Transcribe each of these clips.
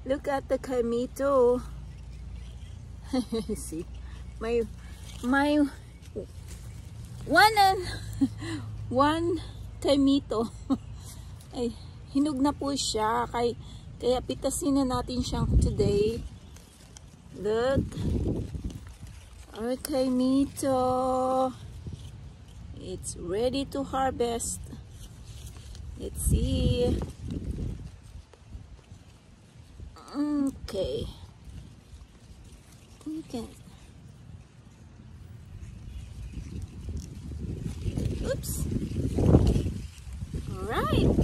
Look at the Kaimito. See, my one Kaimito ay hinog na po siya, kaya pitasin na natin siyang today. Look, our Kaimito, it's ready to harvest. Let's see. Okay. Okay. Oops. All right.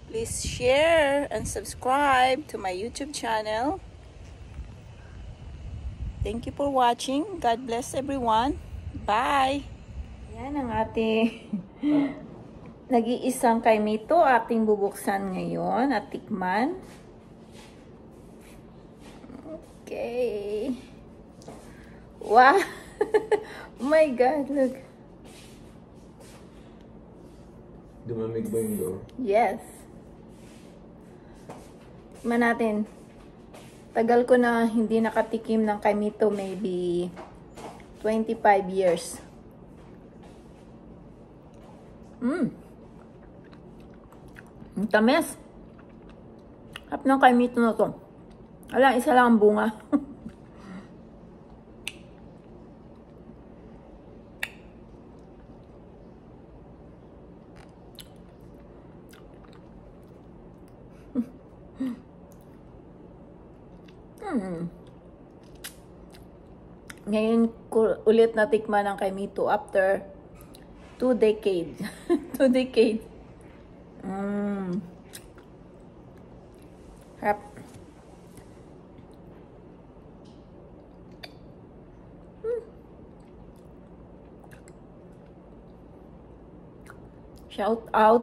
Please share and subscribe to my YouTube channel. Thank you for watching. God bless everyone. Bye. Yan ang ating nag-iisang Kaimito ating bubuksan ngayon at tikman. Okay. Wow. Oh my God, look. Dumamig ba yung door? Yes. Tikman natin. Tagal ko na hindi nakatikim ng Kaimito, maybe 25 years. Ang tamis. Hap ng Kaimito na to. Wala, isa lang ang bunga. Ngayon ko ulit natikman ng Kaimito after 2 decades. 2 decades. Harap. Shout out